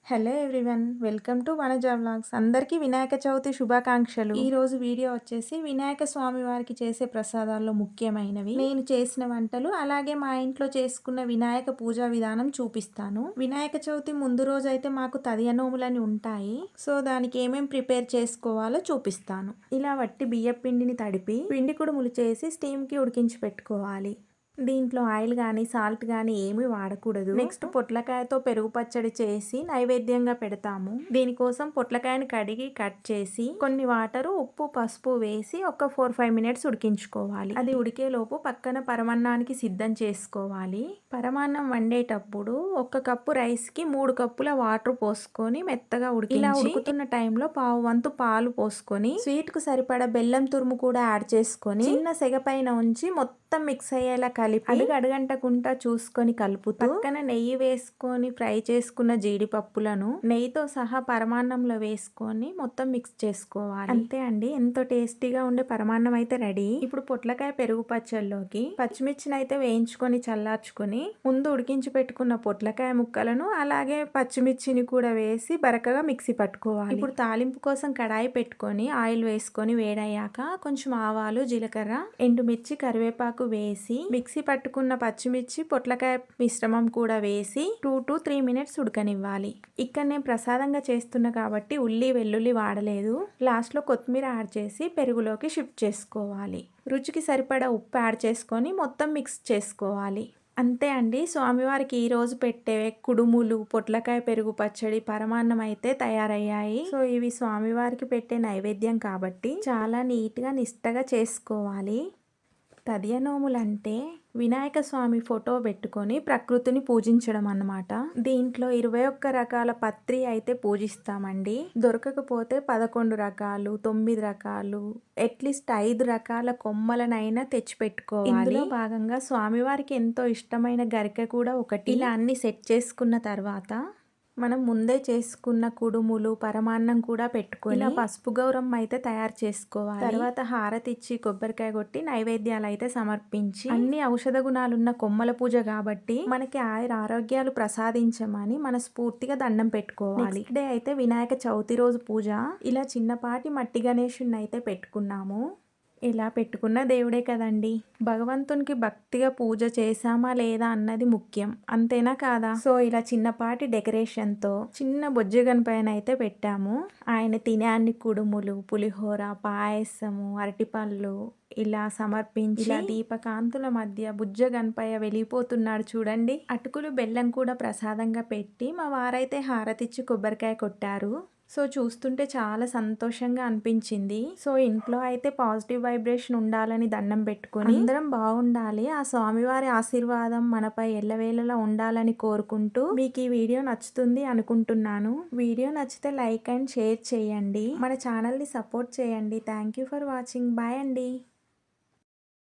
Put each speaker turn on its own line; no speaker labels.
Hello everyone, welcome to Vanaja vlogs. అందరికీ వినాయక చవితి శుభాకాంక్షలు. ఈ రోజు వీడియో వచ్చేసి వినాయక స్వామి వారికి చేసే ప్రసాదాల్లో ముఖ్యమైనవి నేను చేసిన వంటలు, అలాగే మా ఇంట్లో చేసుకున్న వినాయక పూజా విధానం చూపిస్తాను. వినాయక చవితి ముందు రోజు అయితే మాకు తదియనోములని ఉంటాయి. సో దానికి ఏమేం ప్రిపేర్ చేసుకోవాలో చూపిస్తాను. ఇలా వట్టి బియ్యం పిండిని తడిపి పిండి కుడుములు చేసి స్టీమ్ కి ఉడికించి పెట్టుకోవాలి. దీంట్లో ఆయిల్ కానీ సాల్ట్ కానీ ఏమీ వాడకూడదు. నెక్స్ట్ పొట్లకాయతో పెరుగు పచ్చడి చేసి నైవేద్యంగా పెడతాము. దీనికోసం పొట్లకాయని కడిగి కట్ చేసి కొన్ని వాటర్, ఉప్పు, పసుపు వేసి ఒక 4-5 మినిట్స్ ఉడికించుకోవాలి. అది ఉడికేలోపు పక్కన పరమాన్నానికి సిద్ధం చేసుకోవాలి. పరమాన్నం వండేటప్పుడు 1 కప్పు రైస్ కి 3 కప్పుల వాటర్ పోసుకొని మెత్తగా ఉడికించి, ఇలా ఉడుకుతున్న టైంలో పావు వంతు పాలు పోసుకొని స్వీట్ కు సరిపడా బెల్లం తురుము కూడా యాడ్ చేసుకొని చిన్న సెగ పైన ఉంచి మొత్తం మిక్స్ అయ్యేలా కలిపి అడుగంటకుండా చూసుకొని కలుపుతూ పక్కన నెయ్యి వేసుకొని ఫ్రై చేసుకున్న జీడిపప్పులను నెయ్యితో సహా పరమాన్నంలో వేసుకొని మొత్తం మిక్స్ చేసుకోవాలి. అంతే అండి, ఎంతో టేస్టీగా ఉండే పరమాన్నం అయితే రెడీ. ఇప్పుడు పొట్లకాయ పెరుగు పచ్చళ్ళలోకి పచ్చిమిర్చిని అయితే వేయించుకొని చల్లార్చుకొని ముందు ఉడికించి పెట్టుకున్న పొట్లకాయ ముక్కలను అలాగే పచ్చిమిర్చిని కూడా వేసి బరకగా మిక్సీ పట్టుకోవాలి. ఇప్పుడు తాలింపు కోసం కడాయి పెట్టుకొని ఆయిల్ వేసుకొని వేడయ్యాక కొంచెం ఆవాలు, జీలకర్ర, ఎండుమిర్చి, కరివేపాకు వేసి మిక్సీ పట్టుకున్న పచ్చిమిర్చి, పొట్లకాయ మిశ్రమం కూడా వేసి 2 to 3 మినిట్స్ ఉడకనివ్వాలి. ఇక్కడ నేను ప్రసాదంగా చేస్తున్నా కాబట్టి ఉల్లి, వెల్లుల్లి వాడలేదు. లాస్ట్ లో కొత్తిమీర యాడ్ చేసి పెరుగులోకి షిఫ్ట్ చేసుకోవాలి. రుచికి సరిపడా ఉప్పు యాడ్ చేసుకొని మొత్తం మిక్స్ చేసుకోవాలి. అంతే అండి, స్వామివారికి ఈ రోజు పెట్టే కుడుములు, పొట్లకాయ పెరుగు పచ్చడి, పరమాన్నం అయితే తయారయ్యాయి. సో ఇవి స్వామివారికి పెట్టే నైవేద్యం కాబట్టి చాలా నీట్గా నిష్టగా చేసుకోవాలి. తదియనోములంటే వినాయక స్వామి ఫోటో పెట్టుకొని ప్రకృతిని పూజించడం అన్నమాట. దీంట్లో 21 రకాల పత్రి అయితే పూజిస్తామండి. దొరకకపోతే 11 రకాలు, 9 రకాలు, అట్లీస్ట్ 5 రకాల కొమ్మలనైనా తెచ్చి పెట్టుకోవాలి. ఇందులో భాగంగా స్వామివారికి ఎంతో ఇష్టమైన గరిక కూడా ఒకటి. ఇలా అన్ని సెట్ చేసుకున్న తర్వాత మనం ముందే చేసుకున్న కుడుములు, పరమాన్నం కూడా పెట్టుకొని ఇలా పసుపు గౌరమ్మ అయితే తయారు చేసుకోవాలి. తర్వాత హారతి ఇచ్చి కొబ్బరికాయ కొట్టి నైవేద్యాలు అయితే సమర్పించి, అన్ని ఔషధ గుణాలున్న కొమ్మల పూజ కాబట్టి మనకి ఆరోగ్యాలు ప్రసాదించమని మనస్ఫూర్తిగా దండం పెట్టుకోవాలి. నెక్స్ట్ డే అయితే వినాయక చవితి రోజు పూజ. ఇలా చిన్నపాటి మట్టి గణేశుని అయితే పెట్టుకున్నాము. ఇలా పెట్టుకున్న దేవుడే కదండి, భగవంతునికి భక్తిగా పూజ చేశామా లేదా అన్నది ముఖ్యం, అంతేనా కాదా? సో ఇలా చిన్నపాటి డెకరేషన్తో చిన్న బొజ్జ గణపయ్యను అయితే పెట్టాము. ఆయన తినే అన్ని కుడుములు, పులిహోర, పాయసము, అరటిపళ్ళు ఇలా సమర్పించి, ఇలా దీపకాంతుల మధ్య బుజ్జ గణపయ్య వెలిగిపోతున్నాడు చూడండి. అటుకులు, బెల్లం కూడా ప్రసాదంగా పెట్టి మా వారైతే హారతిచ్చి కొబ్బరికాయ కొట్టారు. సో చూస్తుంటే చాలా సంతోషంగా అనిపించింది. సో ఇంట్లో అయితే పాజిటివ్ వైబ్రేషన్ ఉండాలని దండం పెట్టుకొని అందరం బాగుండాలి, ఆ స్వామివారి ఆశీర్వాదం మనపై ఎల్లవేళలా ఉండాలని కోరుకుంటూ మీకు ఈ వీడియో నచ్చుతుంది అనుకుంటున్నాను. వీడియో నచ్చితే లైక్ అండ్ షేర్ చేయండి. మన ఛానల్ని సపోర్ట్ చేయండి. Thank you for watching. Bye అండి.